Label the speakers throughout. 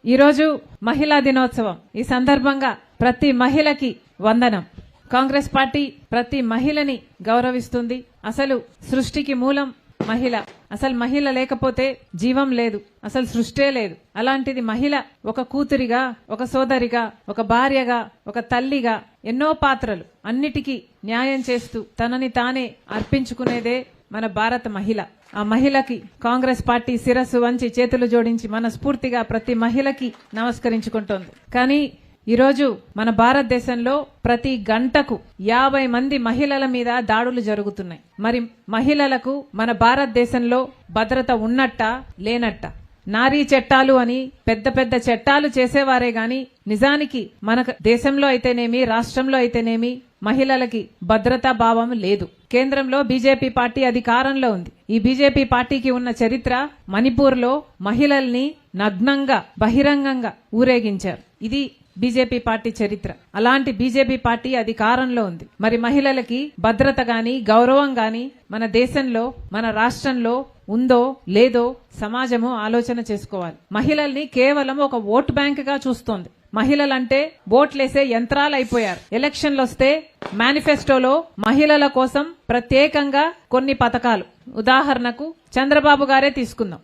Speaker 1: ఈ రోజు మహిళా దినోత్సవం. ఈ సందర్భంగా ప్రతి మహిళకి వందనం. కాంగ్రెస్ పార్టీ ప్రతి మహిళని గౌరవిస్తుంది. అసలు సృష్టికి మూలం మహిళ. అసలు మహిళ లేకపోతే జీవం లేదు, అసలు సృష్టే లేదు. అలాంటిది మహిళ ఒక కూతురిగా, ఒక సోదరిగా, ఒక భార్యగా, ఒక తల్లిగా ఎన్నో పాత్రలు అన్నిటికీ న్యాయం చేస్తూ తనని తానే అర్పించుకునేదే మన భారత మహిళ. ఆ మహిళకి కాంగ్రెస్ పార్టీ శిరస్సు వంచి చేతులు జోడించి మనస్ఫూర్తిగా ప్రతి మహిళకి నమస్కరించుకుంటోంది. కానీ ఈరోజు మన భారతదేశంలో ప్రతి గంటకు 50 మంది మహిళల మీద దాడులు జరుగుతున్నాయి. మరి మహిళలకు మన భారతదేశంలో భద్రత ఉన్నట్టా లేనట్టా? నారీ చట్టాలు అని పెద్ద పెద్ద చట్టాలు చేసేవారే గాని నిజానికి మన దేశంలో అయితేనేమి, రాష్ట్రంలో అయితేనేమి మహిళలకి భద్రతా భావం లేదు. కేంద్రంలో బీజేపీ పార్టీ అధికారంలో ఉంది. ఈ బీజేపీ పార్టీకి ఉన్న చరిత్ర మణిపూర్లో మహిళల్ని నగ్నంగా బహిరంగంగా ఊరేగించారు. ఇది బీజేపీ పార్టీ చరిత్ర. అలాంటి బీజేపీ పార్టీ అధికారంలో ఉంది. మరి మహిళలకి భద్రత గాని గౌరవం గాని మన దేశంలో మన రాష్ట్రంలో ఉందో లేదో సమాజము ఆలోచన చేసుకోవాలి. మహిళల్ని కేవలం ఒక ఓట్ బ్యాంక్ గా చూస్తోంది. మహిళలంటే ఓట్లేసే యంత్రాలు అయిపోయారు. ఎలక్షన్లు వస్తే మేనిఫెస్టోలో మహిళల కోసం ప్రత్యేకంగా కొన్ని పథకాలు, ఉదాహరణకు చంద్రబాబు గారే తీసుకుందాం.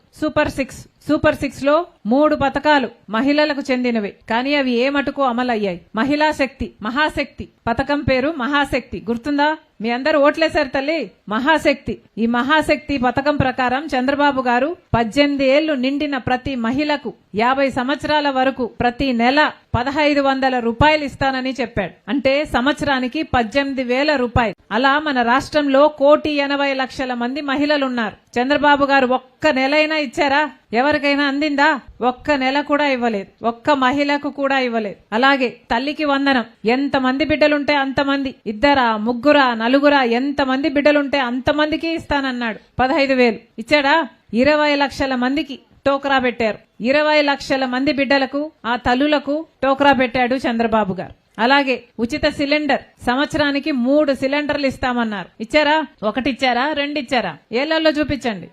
Speaker 1: సూపర్ సిక్స్ లో 3 పథకాలు మహిళలకు చెందినవే. కానీ అవి ఏ మటుకు అమలయ్యాయి. మహిళా శక్తి, మహాశక్తి పథకం పేరు మహాశక్తి. గుర్తుందా? మీ అందరూ ఓట్లేశారు తల్లి. మహాశక్తి. ఈ మహాశక్తి పథకం ప్రకారం చంద్రబాబు గారు 18 ఏళ్లు నిండిన ప్రతి మహిళకు 50 సంవత్సరాల వరకు ప్రతి నెల 1500 రూపాయలు ఇస్తానని చెప్పాడు. అంటే సంవత్సరానికి 18,000 రూపాయలు. అలా మన రాష్ట్రంలో 1,80,00,000 మంది మహిళలున్నారు. చంద్రబాబు గారు ఒక్క నెలైనా ఇచ్చారా? ఎవరికైనా అందిందా? ఒక్క నెల కూడా ఇవ్వలేదు. ఒక్క మహిళకు కూడా ఇవ్వలేదు. అలాగే తల్లికి వందనం. ఎంతమంది బిడ్డలుంటే అంతమంది, 2, 3, 4 ఎంతమంది బిడ్డలుంటే అంతమందికి ఇస్తానన్నాడు. 15,000 ఇచ్చాడా? 20 లక్షల మందికి టోకరా పెట్టారు. 20 లక్షల మంది బిడ్డలకు, ఆ తల్లులకు టోకరా పెట్టాడు చంద్రబాబు గారు. అలాగే ఉచిత సిలిండర్ సంవత్సరానికి 3 సిలిండర్లు ఇస్తామన్నారు. ఇచ్చారా? 1 ఇచ్చారా? 2 ఇచ్చారా? ఏళ్లలో చూపించండి.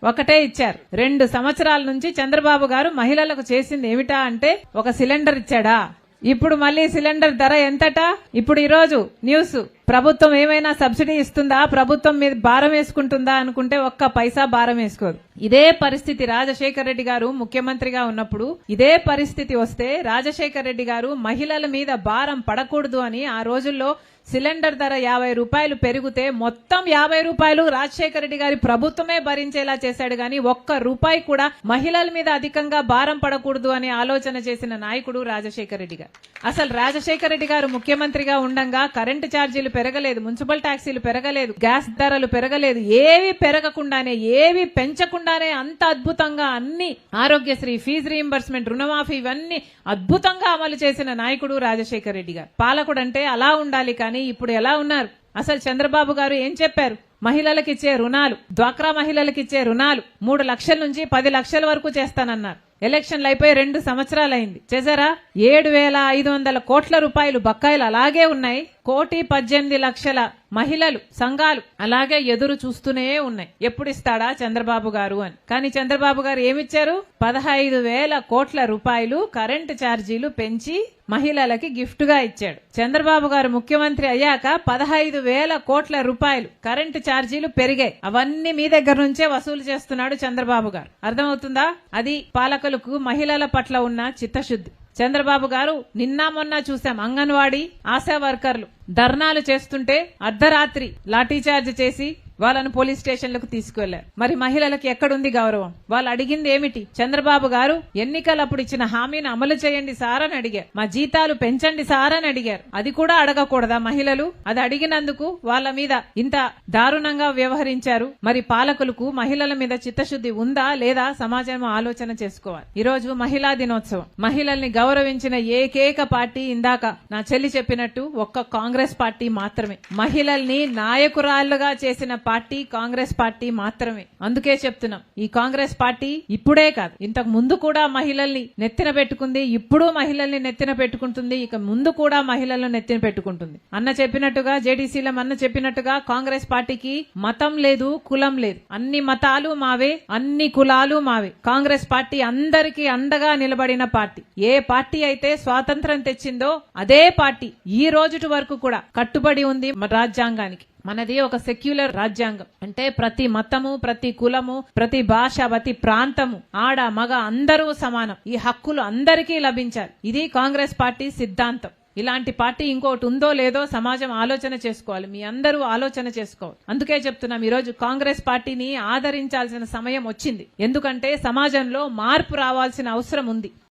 Speaker 1: ఒకటే ఇచ్చారు. 2 సంవత్సరాల నుంచి చంద్రబాబు గారు మహిళలకు చేసింది ఏమిటా అంటే 1 సిలిండర్ ఇచ్చాడా? ఇప్పుడు మళ్ళీ సిలిండర్ ధర ఎంతటా? ఇప్పుడు ఈరోజు న్యూస్, ప్రభుత్వం ఏమైనా సబ్సిడీ ఇస్తుందా, ప్రభుత్వం మీద భారం వేసుకుంటుందా అనుకుంటే ఒక్క పైసా భారం వేసుకోదు. ఇదే పరిస్థితి రాజశేఖర రెడ్డి గారు ముఖ్యమంత్రిగా ఉన్నప్పుడు ఇదే పరిస్థితి వస్తే రాజశేఖర రెడ్డి గారు మహిళల మీద భారం పడకూడదు అని ఆ రోజుల్లో సిలిండర్ ధర 50 రూపాయలు పెరిగితే మొత్తం 50 రూపాయలు రాజశేఖర రెడ్డి గారి ప్రభుత్వమే భరించేలా చేశాడు. గాని ఒక్క రూపాయి కూడా మహిళల మీద అధికంగా భారం పడకూడదు అని ఆలోచన చేసిన నాయకుడు రాజశేఖర రెడ్డి గారు. అసలు రాజశేఖర రెడ్డి గారు ముఖ్యమంత్రిగా ఉండంగా కరెంటు ఛార్జీలు పెరగలేదు, మున్సిపల్ ట్యాక్సీలు పెరగలేదు, గ్యాస్ ధరలు పెరగలేదు. ఏవి పెరగకుండానే, ఏవి పెంచకుండానే అంత అద్భుతంగా అన్ని ఆరోగ్యశ్రీ, ఫీజు రీయింబర్స్మెంట్, రుణమాఫీ ఇవన్నీ అద్భుతంగా అమలు చేసిన నాయకుడు రాజశేఖర రెడ్డి గారు. పాలకుడు అంటే అలా ఉండాలి. కానీ ఇప్పుడు ఎలా ఉన్నారు? అసలు చంద్రబాబు గారు ఏం చెప్పారు? మహిళలకు ఇచ్చే రుణాలు, డ్వాక్రా మహిళలకు ఇచ్చే రుణాలు 3 లక్షల నుంచి 10 లక్షల వరకు చేస్తానన్నారు. ఎలక్షన్లు అయిపోయి 2 సంవత్సరాలైంది. చేశారా? 7,500 కోట్ల రూపాయలు బకాయిలు అలాగే ఉన్నాయి. 1,18,00,000 మహిళలు సంఘాలు అలాగే ఎదురు చూస్తూనే ఉన్నాయి. ఎప్పుడు ఇస్తాడా చంద్రబాబు గారు అని. కానీ చంద్రబాబు గారు ఏమిచ్చారు? 15,000 కోట్ల రూపాయలు కరెంటు ఛార్జీలు పెంచి మహిళలకి గిఫ్ట్ గా ఇచ్చాడు. చంద్రబాబు గారు ముఖ్యమంత్రి అయ్యాక 15,000 కోట్ల రూపాయలు కరెంటు ఛార్జీలు పెరిగాయి. అవన్నీ మీ దగ్గర నుంచే వసూలు చేస్తున్నాడు చంద్రబాబు గారు. అర్థమవుతుందా? అది పాలకులకు మహిళల పట్ల ఉన్న చిత్తశుద్ధి. చంద్రబాబు గారు నిన్న మొన్న చూసాం, అంగన్వాడీ ఆశా వర్కర్లు ధర్నాలు చేస్తుంటే అర్ధరాత్రి లాఠీచార్జ్ చేసి వాళ్ళను పోలీస్ స్టేషన్లకు తీసుకువెళ్లారు. మరి మహిళలకు ఎక్కడుంది గౌరవం? వాళ్ళు అడిగింది ఏమిటి? చంద్రబాబు గారు ఎన్నికలప్పుడు ఇచ్చిన హామీని అమలు చేయండి సార్ అని అడిగారు. మా జీతాలు పెంచండి సార్ అని అడిగారు. అది కూడా అడగకూడదా మహిళలు? అది అడిగినందుకు వాళ్ళ మీద ఇంత దారుణంగా వ్యవహరించారు. మరి పాలకులకు మహిళల మీద చిత్తశుద్ధి ఉందా లేదా సమాజం ఆలోచన చేసుకోవాలి. ఈ రోజు మహిళా దినోత్సవం. మహిళల్ని గౌరవించిన ఏకైక పార్టీ ఇందాక నా చెల్లి చెప్పినట్టు ఒక్క కాంగ్రెస్ పార్టీ మాత్రమే. మహిళల్ని నాయకురాళ్లుగా చేసిన పార్టీ కాంగ్రెస్ పార్టీ మాత్రమే. అందుకే చెప్తున్నాం, ఈ కాంగ్రెస్ పార్టీ ఇప్పుడే కాదు, ఇంతకు ముందు కూడా మహిళల్ని నెత్తిన పెట్టుకుంది, ఇప్పుడు మహిళల్ని నెత్తిన పెట్టుకుంటుంది, ఇక ముందు కూడా మహిళలను నెత్తిన పెట్టుకుంటుంది. అన్న చెప్పినట్టుగా, జేడీసీల అన్న చెప్పినట్టుగా కాంగ్రెస్ పార్టీకి మతం లేదు, కులం లేదు. అన్ని మతాలు మావే, అన్ని కులాలు మావే. కాంగ్రెస్ పార్టీ అందరికీ అండగా నిలబడిన పార్టీ. ఏ పార్టీ అయితే స్వాతంత్రం తెచ్చిందో అదే పార్టీ ఈ రోజుటి వరకు కూడా కట్టుబడి ఉంది రాజ్యాంగానికి. మనది ఒక సెక్యులర్ రాజ్యాంగం. అంటే ప్రతి మతము, ప్రతి కులము, ప్రతి భాష, ప్రతి ప్రాంతము, ఆడ మగ అందరూ సమానం. ఈ హక్కులు అందరికీ లభించాలి. ఇది కాంగ్రెస్ పార్టీ సిద్ధాంతం. ఇలాంటి పార్టీ ఇంకోటి ఉందో లేదో సమాజం ఆలోచన చేసుకోవాలి. మీ అందరూ ఆలోచన చేసుకోవాలి. అందుకే చెప్తున్నాం, ఈ రోజు కాంగ్రెస్ పార్టీని ఆదరించాల్సిన సమయం వచ్చింది. ఎందుకంటే సమాజంలో మార్పు రావాల్సిన అవసరం ఉంది.